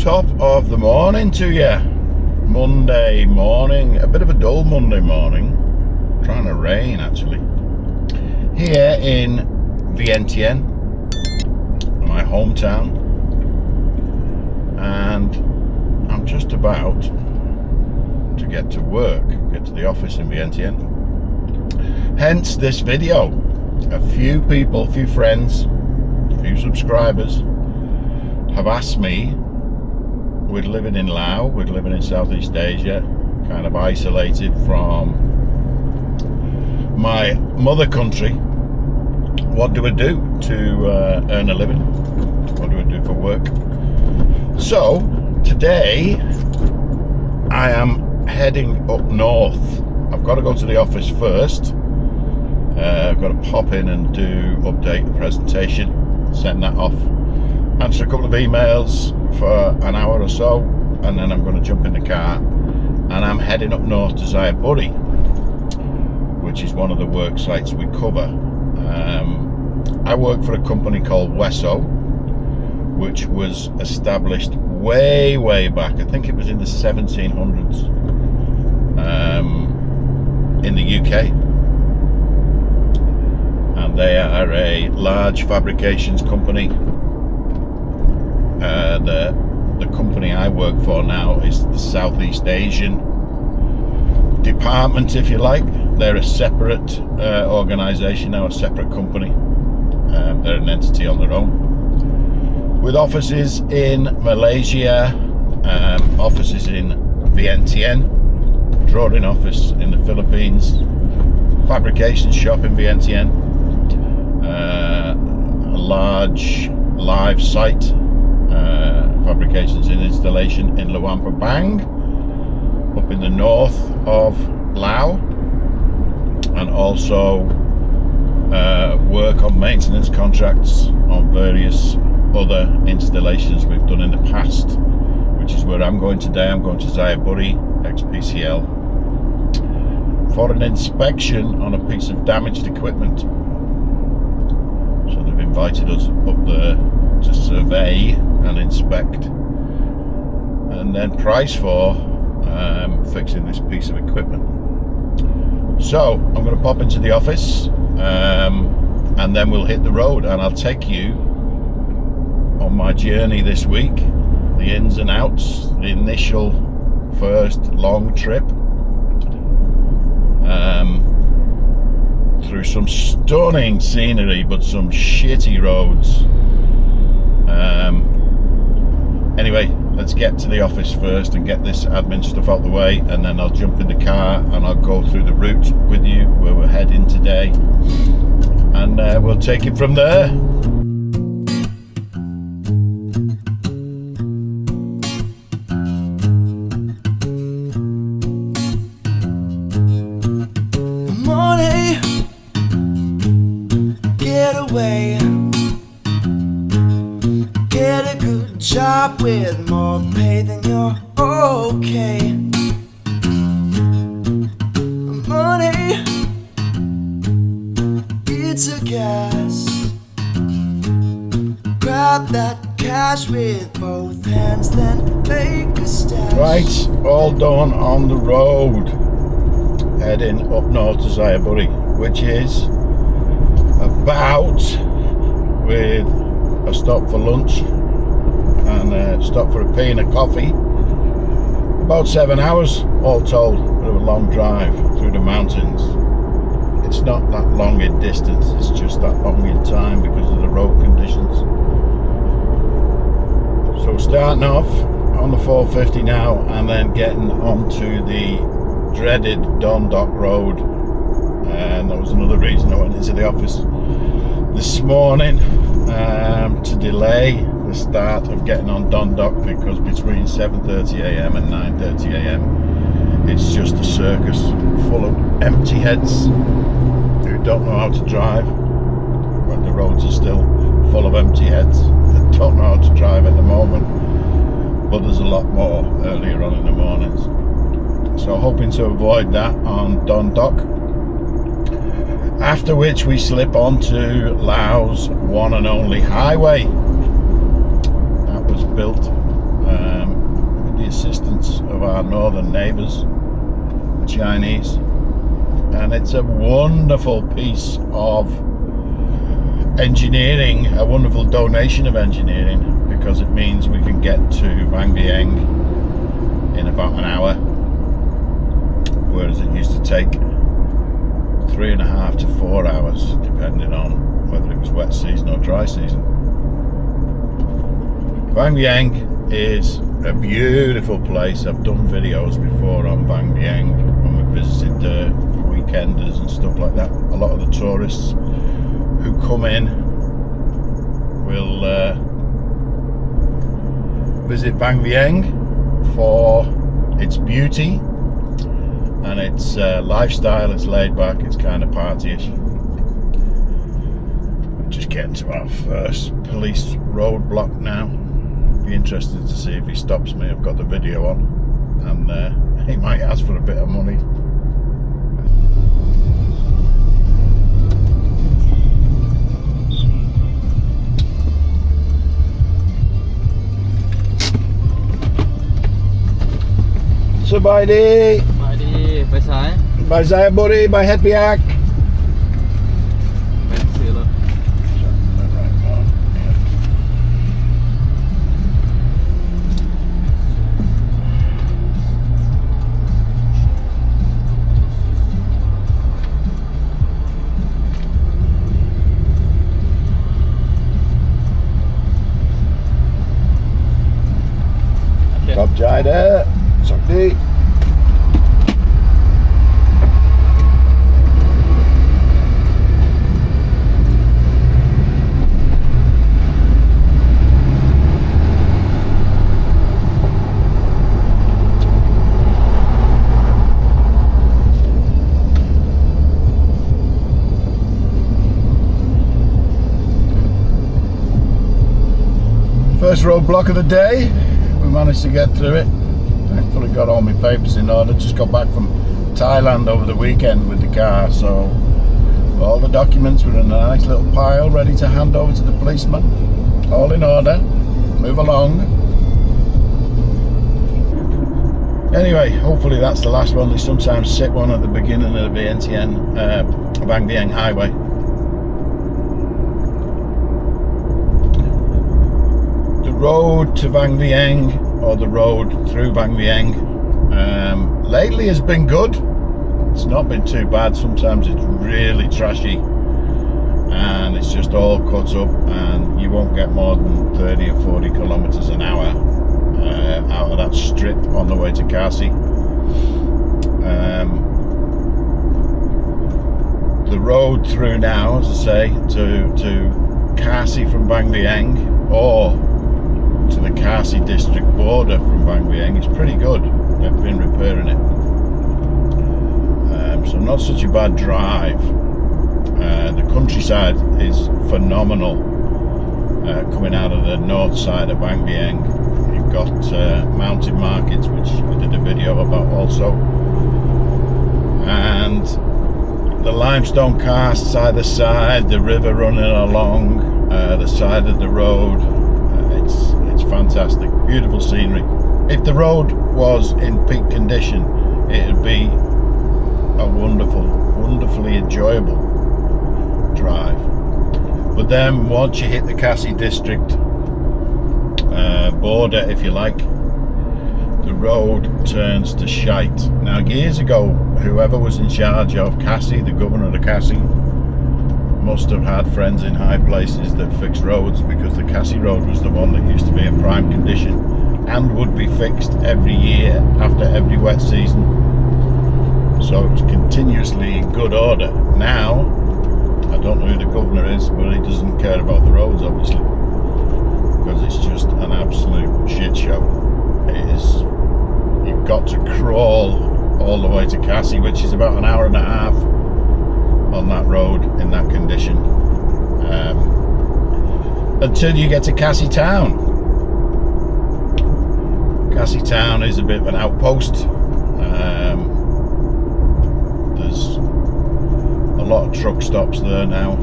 Top of the morning to you. Monday morning, a bit of a dull Monday morning. Trying to rain actually. Here in Vientiane, my hometown, and I'm just about to get to work, get to the office in Vientiane. Hence this video. A few people, a few friends, a few subscribers have asked me. We're living in Laos, we're living in Southeast Asia, kind of isolated from my mother country. What do I do to earn a living? What do I do for work? So, today I am heading up north. I've got to go to the office first. I've got to pop in and update the presentation, send that off, answer a couple of emails for an hour or so, and then I'm going to jump in the car and I'm heading up north to Zayaburi, which is one of the work sites we cover. I work for a company called Wesso, which was established way back. I think it was in the 1700s in the UK, and they are a large fabrications company. The company I work for now is the Southeast Asian department, if you like. They're a separate organisation now, a separate company. They're an entity on their own, with offices in Malaysia, offices in Vientiane, drawing office in the Philippines, fabrication shop in Vientiane, a large live site, fabrications and installation in Luang Prabang, up in the north of Laos, and also work on maintenance contracts on various other installations we've done in the past, which is where I'm going today. I'm going to Zayaburi, ex-PCL, for an inspection on a piece of damaged equipment. So they've invited us up there to survey and inspect and then price for fixing this piece of equipment. So I'm going to pop into the office and then we'll hit the road, and I'll take you on my journey this week, the ins and outs, the initial first long trip through some stunning scenery but some shitty roads. Anyway, let's get to the office first and get this admin stuff out the way, and then I'll jump in the car and I'll go through the route with you where we're heading today, and we'll take it from there. Money, get away. Get a good job with more pay than you're okay. Money, it's a gas. Grab that cash with both hands, then make a stash. Right, all done on the road, heading up north to Zayaburi, which is about, with a stop for lunch and a stop for a pee and a coffee, about 7 hours all told. Bit of a long drive through the mountains. It's not that long in distance, it's just that long in time because of the road conditions. So starting off on the 450 now, and then getting onto the dreaded Don Dock Road, and that was another reason I went into the office this morning, to delay the start of getting on Don Dock, because between 7:30am and 9:30am it's just a circus full of empty heads who don't know how to drive, when the roads are still full of empty heads that don't know how to drive at the moment, but there's a lot more earlier on in the mornings. So hoping to avoid that on Don Dock, after which we slip onto Laos' one and only highway that was built our northern neighbours, Chinese, and it's a wonderful piece of engineering, a wonderful donation of engineering, because it means we can get to Vang Vieng in about an hour, whereas it used to take 3.5 to 4 hours, depending on whether it was wet season or dry season. Vang Vieng is a beautiful place. I've done videos before on Vang Vieng when we visited for weekenders and stuff like that. A lot of the tourists who come in will visit Vang Vieng for its beauty and its lifestyle. It's laid back, it's kind of partyish. Just getting to our first police roadblock now. Be interested to see if he stops me. I've got the video on, and he might ask for a bit of money. So bye đi. Bye đi, bye sai. Bye sai buddy, bye het biak. Khóc trai đó, sọc đi. First roadblock of the day. We managed to get through it. Thankfully got all my papers in order. Just got back from Thailand over the weekend with the car, so all the documents were in a nice little pile ready to hand over to the policeman. All in order. Move along. Anyway, hopefully that's the last one. They sometimes sit one at the beginning of the Vientiane, Vang Vieng highway. Road to Vang Vieng, or the road through Vang Vieng, lately has been good. It's not been too bad. Sometimes it's really trashy and it's just all cut up, and you won't get more than 30 or 40 kilometers an hour out of that strip on the way to Kasi. The road through now, as I say, to Kasi from Vang Vieng, or to the Kasi district border from Vang Vieng, is pretty good. They've been repairing it, so not such a bad drive. The countryside is phenomenal coming out of the north side of Vang Vieng. You've got mountain markets, which I did a video about also, and the limestone casts either side, the river running along the side of the road. It's fantastic, beautiful scenery. If the road was in peak condition, it would be a wonderfully enjoyable drive. But then once you hit the Kasi district border, if you like, the road turns to shite. Now, years ago, whoever was in charge of Kasi, the governor of Kasi, must have had friends in high places that fixed roads, because the Kasi road was the one that used to be in prime condition and would be fixed every year after every wet season. So it was continuously in good order. Now, I don't know who the governor is, but he doesn't care about the roads, obviously, because it's just an absolute shit show. It is. You've got to crawl all the way to Kasi, which is about an hour and a half on that road in that condition, until you get to Kasi town. Kasi town is a bit of an outpost. There's a lot of truck stops there now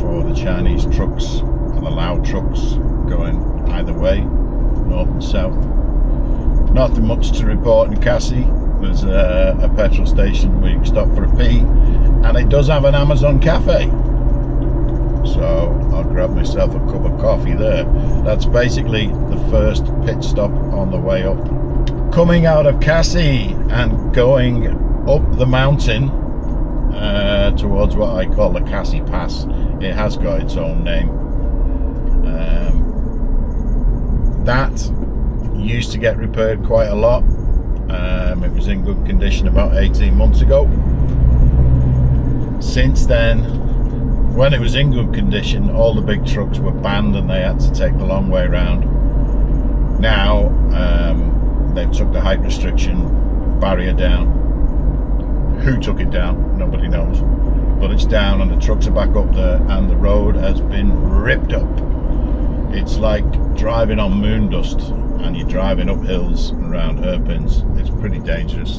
for the Chinese trucks and the Lao trucks going either way, north and south. Nothing much to report in Cassie. There's a petrol station where you can stop for a pee, and it does have an Amazon cafe. So I'll grab myself a cup of coffee there. That's basically the first pit stop on the way up. Coming out of Cassie and going up the mountain towards what I call the Cassie Pass. It has got its own name. That used to get repaired quite a lot. It was in good condition about 18 months ago. Since then, when it was in good condition, all the big trucks were banned and they had to take the long way round. Now they've took the height restriction barrier down. Who took it down? Nobody knows. But it's down and the trucks are back up there, and the road has been ripped up. It's like driving on moon dust, and you're driving up hills and around hairpins. It's pretty dangerous.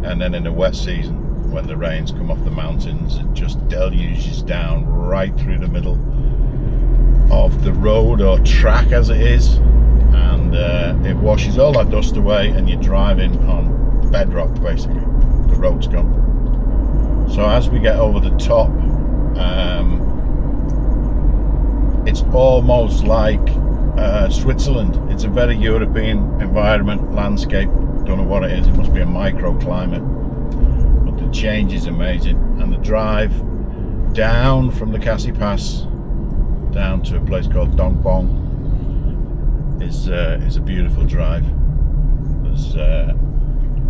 And then in the wet season, when the rains come off the mountains, it just deluges down right through the middle of the road, or track as it is, and it washes all that dust away, and you're driving on bedrock basically. The road's gone. So as we get over the top, it's almost like Switzerland. It's a very European environment, landscape. Don't know what it is. It must be a microclimate. But the change is amazing, and the drive down from the Cassie Pass down to a place called Dong Bong is a beautiful drive. There's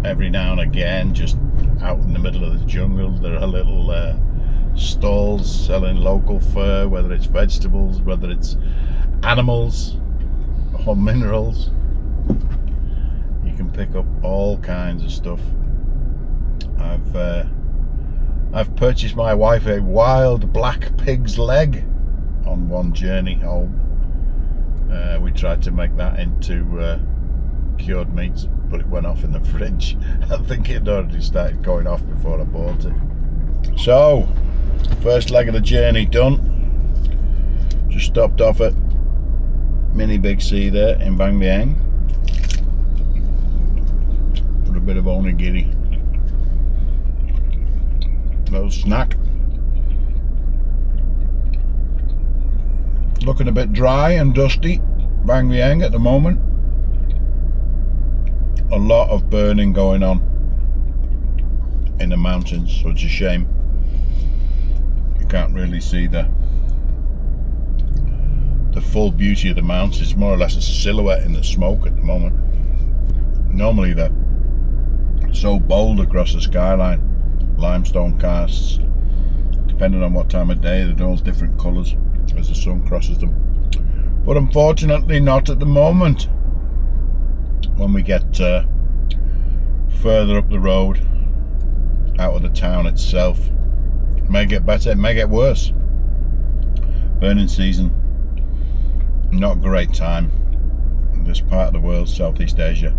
every now and again, just out in the middle of the jungle, there are little stalls selling local fare, whether it's vegetables, whether it's animals or minerals. You can pick up all kinds of stuff. I've purchased my wife a wild black pig's leg on one journey home. We tried to make that into cured meats, but it went off in the fridge. I think it had already started going off before I bought it. So, first leg of the journey done. Just stopped off at Mini Big C there in Vang Vieng for a bit of onigiri. Little snack. Looking a bit dry and dusty, Vang Vieng at the moment. A lot of burning going on in the mountains, so it's a shame. You can't really see the full beauty of the mountains. It's more or less a silhouette in the smoke at the moment. Normally they're so bold across the skyline, limestone casts. Depending on what time of day, they're all different colours as the sun crosses them. But unfortunately not at the moment. When we get further up the road, out of the town itself, it may get better, it may get worse. Burning season, not a great time in this part of the world, Southeast Asia.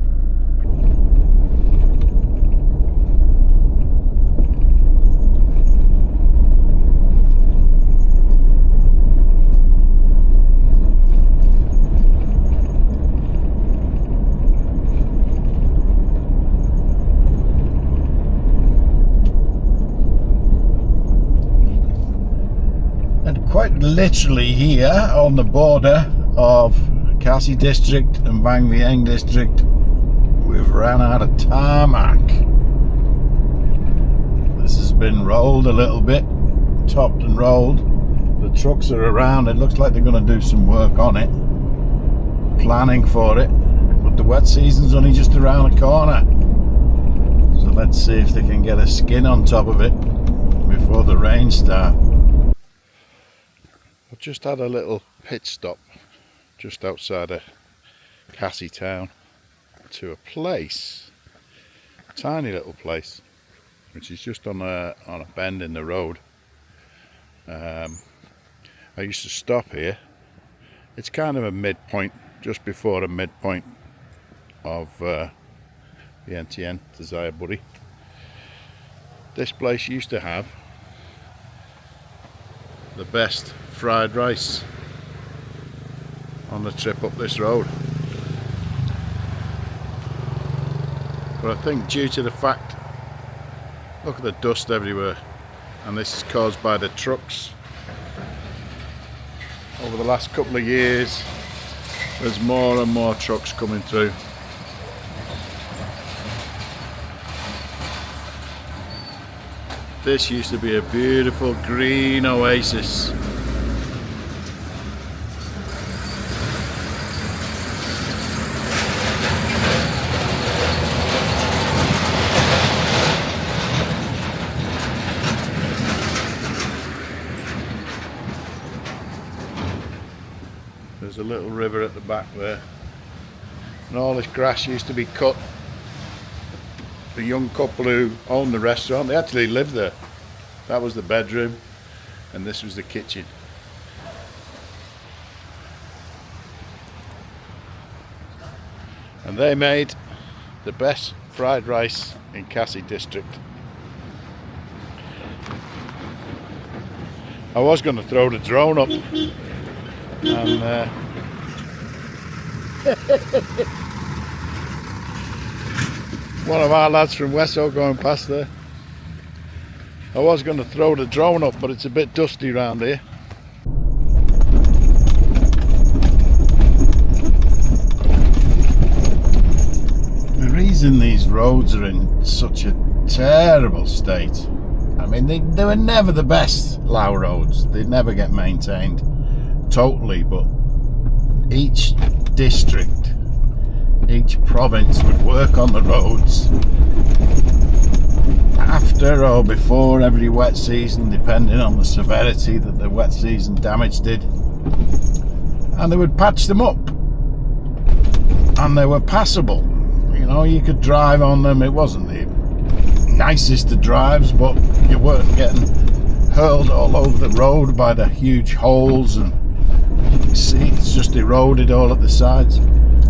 Quite literally here on the border of Cassie district and Vang Vieng district, we've ran out of tarmac. This has been rolled a little bit, topped and rolled. The trucks are around. It looks like they're going to do some work on it, planning for it, but the wet season's only just around the corner. So let's see if they can get a skin on top of it before the rain starts. I've just had a little pit stop just outside of Cassie town to a place, tiny little place, which is just on a bend in the road. I used to stop here. It's kind of a midpoint, just before a midpoint of Vientiane to Xayaburi. This place used to have the best fried rice on the trip up this road. But I think due to the fact, look at the dust everywhere, and this is caused by the trucks. Over the last couple of years, there's more and more trucks coming through. This used to be a beautiful green oasis. There's a little river at the back there, and all this grass used to be cut. The young couple who owned the restaurant, they actually lived there. That was the bedroom, and this was the kitchen. And they made the best fried rice in Khasi district. I was going to throw the drone up, and one of our lads from Wesso going past there. I was going to throw the drone up, but it's a bit dusty around here. The reason these roads are in such a terrible state, I mean, they were never the best Laos roads. They never get maintained totally, but each district, each province would work on the roads after or before every wet season, depending on the severity that the wet season damage did, and they would patch them up, and they were passable. You know, you could drive on them. It wasn't the nicest of drives, but you weren't getting hurled all over the road by the huge holes, and you see it's just eroded all at the sides.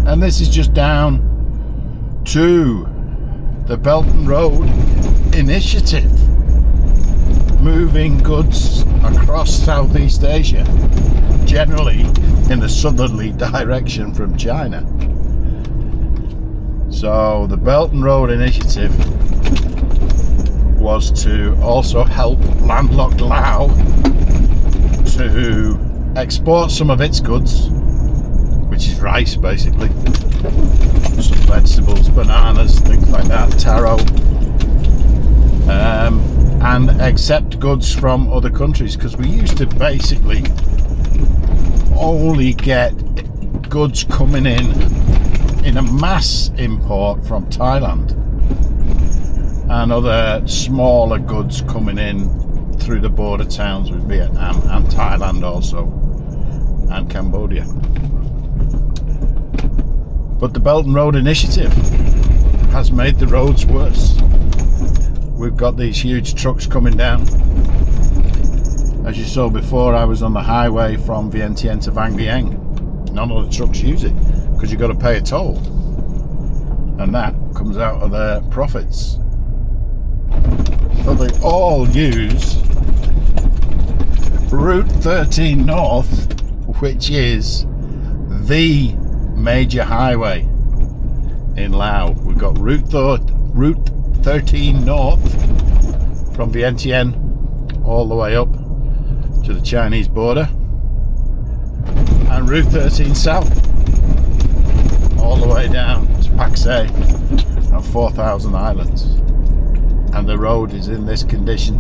And this is just down to the Belt and Road Initiative, moving goods across Southeast Asia, generally in a southerly direction from China. So the Belt and Road Initiative was to also help landlocked Laos to export some of its goods, which is rice basically, some vegetables, bananas, things like that, taro, and accept goods from other countries, because we used to basically only get goods coming in a mass import from Thailand, and other smaller goods coming in through the border towns with Vietnam and Thailand also, and Cambodia. But the Belt and Road Initiative has made the roads worse. We've got these huge trucks coming down. As you saw before, I was on the highway from Vientiane to Vang Vieng. None of the trucks use it because you've got to pay a toll, and that comes out of their profits. So they all use Route 13 North, which is the major highway in Laos. We've got Route 13 North from Vientiane all the way up to the Chinese border, and Route 13 South all the way down to Pak Se and 4,000 Islands. And the road is in this condition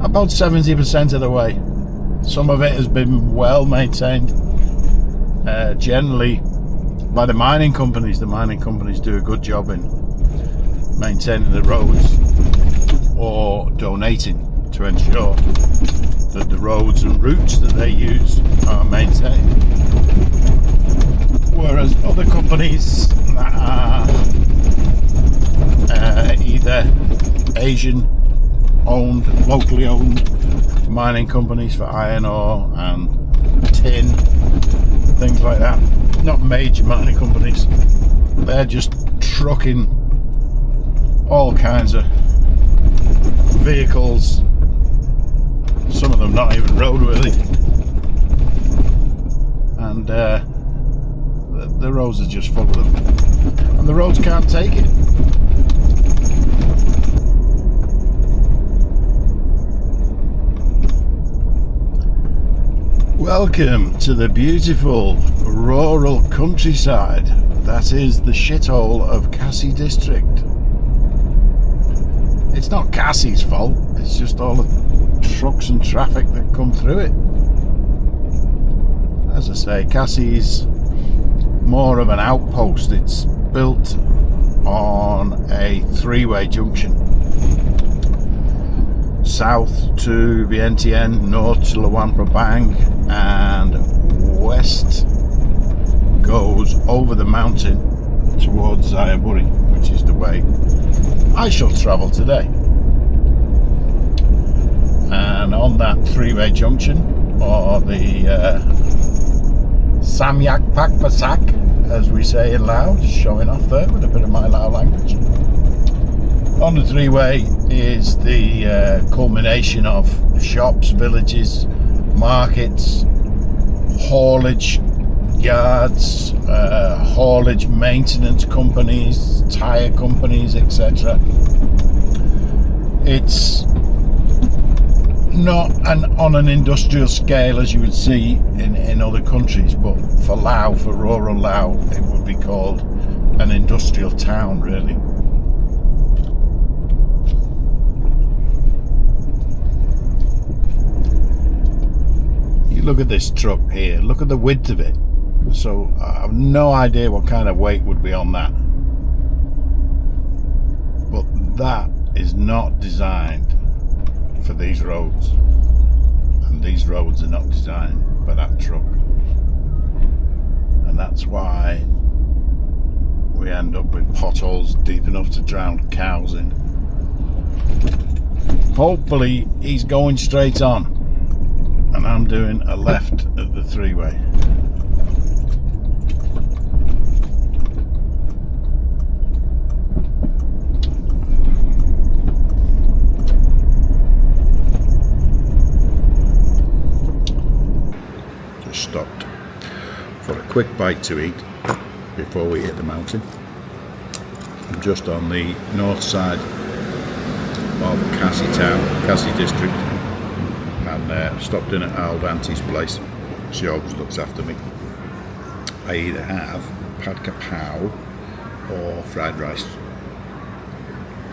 about 70% of the way. Some of it has been well maintained, generally by the mining companies. The mining companies do a good job in maintaining the roads or donating to ensure that the roads and routes that they use are maintained. Whereas other companies that are either Asian owned, locally owned mining companies for iron ore and tin, things like that, not major mining companies, they're just trucking all kinds of vehicles, some of them not even roadworthy, and the roads are just full of them, and the roads can't take it. Welcome to the beautiful rural countryside that is the shithole of Cassie district. It's not Cassie's fault, it's just all the trucks and traffic that come through it. As I say, Cassie's more of an outpost. It's built on a three-way junction. South to Vientiane, north to Luang Prabang, and west goes over the mountain towards Xayaburi, which is the way I shall travel today. And on that three-way junction, or the Samyak Pak Pasak, as we say in Laos, showing off there with a bit of my Lao language. On the three-way is the culmination of shops, villages, markets, haulage yards, haulage maintenance companies, tyre companies, etc. It's not on an industrial scale as you would see in other countries, but for Laos, for rural Laos, it would be called an industrial town, really. You look at this truck here, look at the width of it. So I have no idea what kind of weight would be on that. But that is not designed for these roads, and these roads are not designed for that truck, and that's why we end up with potholes deep enough to drown cows in. Hopefully he's going straight on and I'm doing a left at the three-way. Stopped for a quick bite to eat before we hit the mountain. I'm just on the north side of Cassie town, Cassie district, and stopped in at our old auntie's place. She always looks after me. I either have pad kapow or fried rice,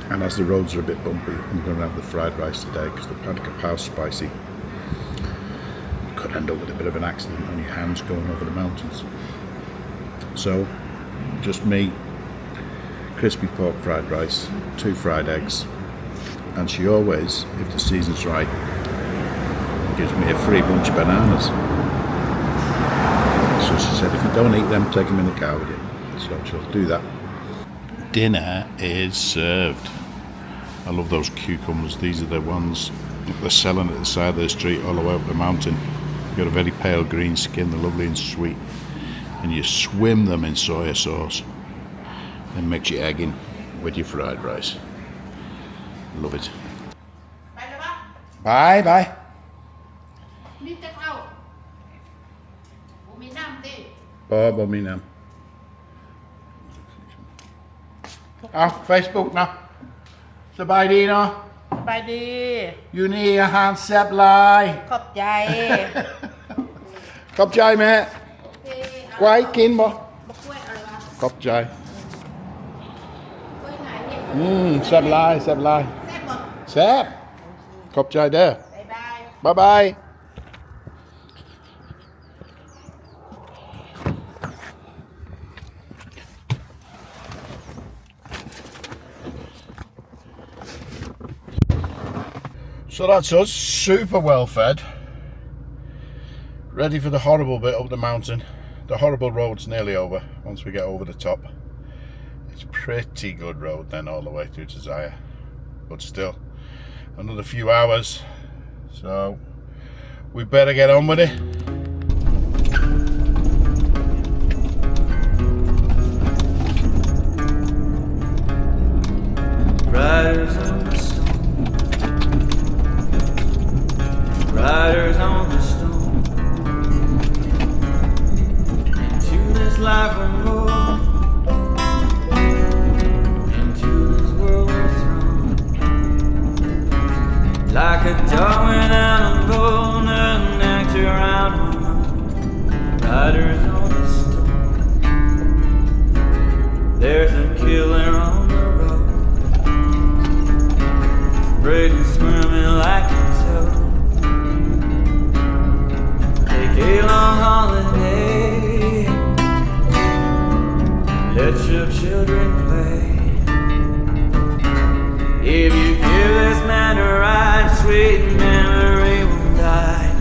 and as the roads are a bit bumpy, I'm going to have the fried rice today because the pad kapow's spicy. Could end up with a bit of an accident on your hands going over the mountains. So, just me, crispy pork fried rice, 2 fried eggs, and she always, if the season's right, gives me a free bunch of bananas. So she said, if you don't eat them, take them in the car with you. So she'll do that. Dinner is served. I love those cucumbers. These are the ones they're selling at the side of the street all the way up the mountain. Got a very pale green skin, they're lovely and sweet, and you swim them in soya sauce and mix your egg in with your fried rice. Love it. Bye bye. Bob Minam. Facebook นะสบายดีเนาะสบายดีอยู่นี่อาหารแซ่บหลาย ขอบใจ ขอบใจแม่ไว้กินบ่ กล้วยอะไรวะ ขอบใจ กล้วยไหนเนี่ย แซ่บหลายแซ่บหลาย แซ่บบ่ แซ่บขอบใจเด้อ บ๊ายบาย บ๊ายบาย So that's us, super well fed, ready for the horrible bit up the mountain. The horrible road's nearly over once we get over the top. It's pretty good road then all the way through to Xaya, but still another few hours, so we better get on with it. Riders on the stone, riders on the stone, into this life removed into this world we're thrown. Like a dog without a bone, an actor out of riders on the stone. There's a killer on the road, breaking, squirming like a toad. Take a long holiday, let your children play. If you give this man a ride, sweet memory will die.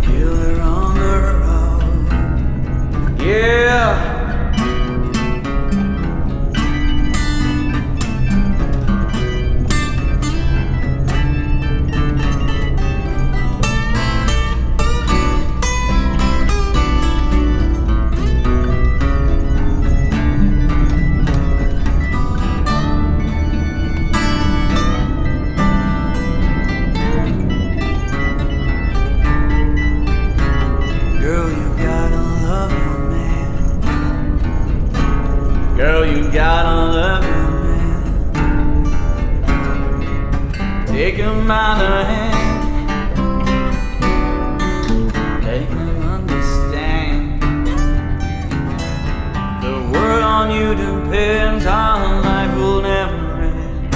Killer on the road, yeah. Girl, you gotta love your man. Take him by the hand, make him understand. The world on you depends, our life will never end.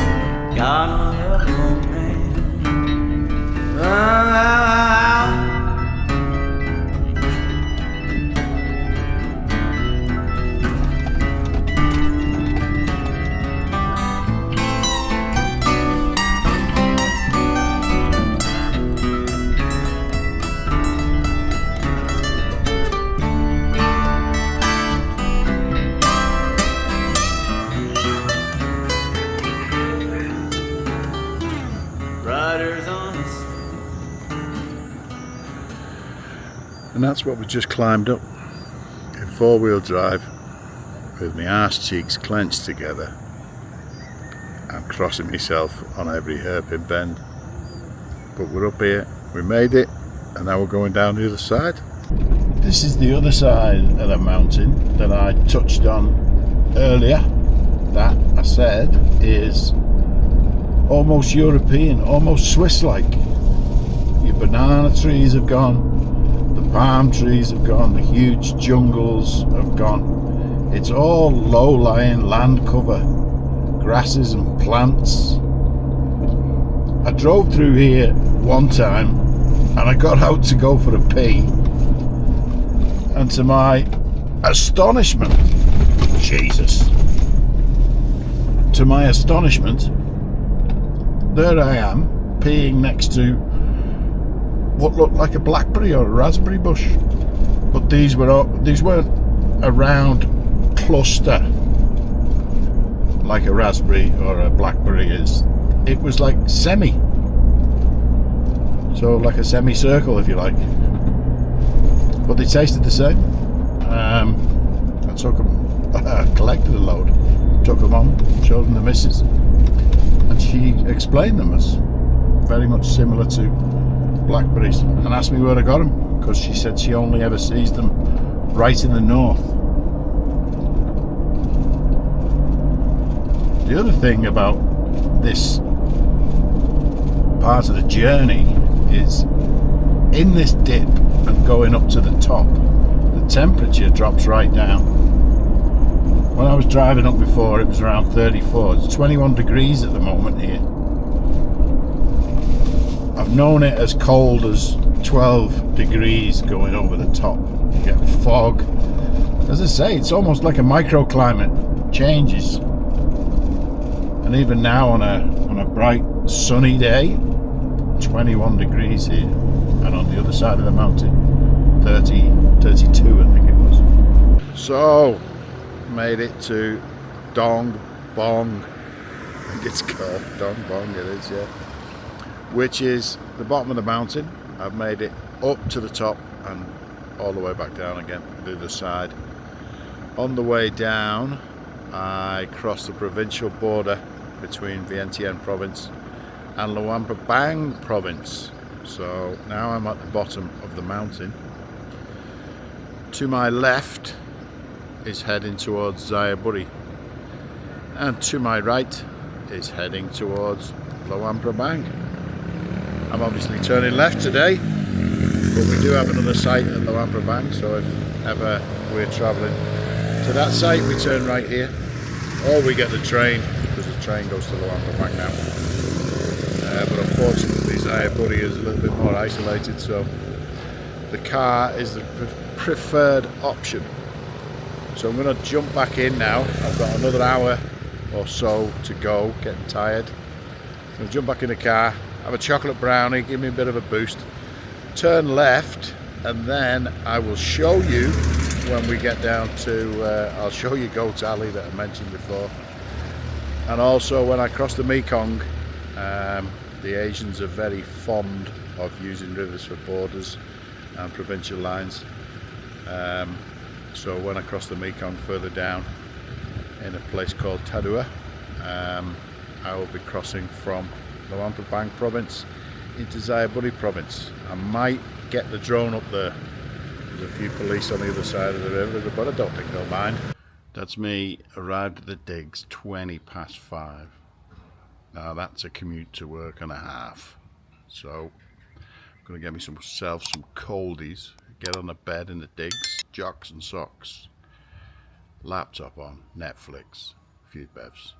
Gotta love your man. And that's what we just climbed up in four-wheel drive with my arse cheeks clenched together. I'm crossing myself on every hairpin bend, but we're up here, we made it, and now we're going down the other side. This is the other side of the mountain that I touched on earlier, that I said is almost European, almost Swiss-like. Your banana trees have gone, the palm trees have gone, the huge jungles have gone. It's all low-lying land cover, grasses and plants. I drove through here one time and I got out to go for a pee, and to my astonishment, to my astonishment, there I am peeing next to what looked like a blackberry or a raspberry bush, but these weren't a round cluster like a raspberry or a blackberry is. It was like like a semicircle, if you like, but they tasted the same. I took them, collected a load, took them on, showed them the missus, and she explained them as very much similar to blackberries, and asked me where I got them, because she said she only ever sees them right in the north. The other thing about this part of the journey is, in this dip and going up to the top, the temperature drops right down. When I was driving up before, it was around 34. It's 21 degrees at the moment here. I've known it as cold as 12 degrees going over the top. You get fog. As I say, it's almost like a microclimate. Changes. And even now on a bright sunny day, 21 degrees here. And on the other side of the mountain, 32 I think it was. So, made it to Dong Bong. I think it's called Dong Bong, it is, yeah. Which is the bottom of the mountain. I've made it up to the top and all the way back down again to the other side. On the way down, I crossed the provincial border between Vientiane province and Luang Prabang province. So now I'm at the bottom of the mountain. To my left is heading towards Xayaburi, and to my right is heading towards Luang Prabang. I'm obviously turning left today, but we do have another site at Luang Prabang, so if ever we're travelling to that site, we turn right here, or we get the train, because the train goes to Luang Prabang now. But unfortunately Xayaburi is a little bit more isolated, so the car is the preferred option. So I'm going to jump back in now. I've got another hour or so to go, getting tired. I'm going to jump back in the car, have a chocolate brownie, give me a bit of a boost, turn left, and then I will show you when we get down to, I'll show you Goat Alley that I mentioned before. And also when I cross the Mekong, the Asians are very fond of using rivers for borders and provincial lines. So when I cross the Mekong further down in a place called Tadua, I will be crossing from Luang Prabang province into Xayaburi province. I might get the drone up there. There's a few police on the other side of the river, but I don't think they'll mind. That's me, arrived at the digs 5:20. Now that's a commute to work and a half. So I'm going to get myself some coldies, get on a bed in the digs, jocks and socks, laptop on, Netflix, a few bevs.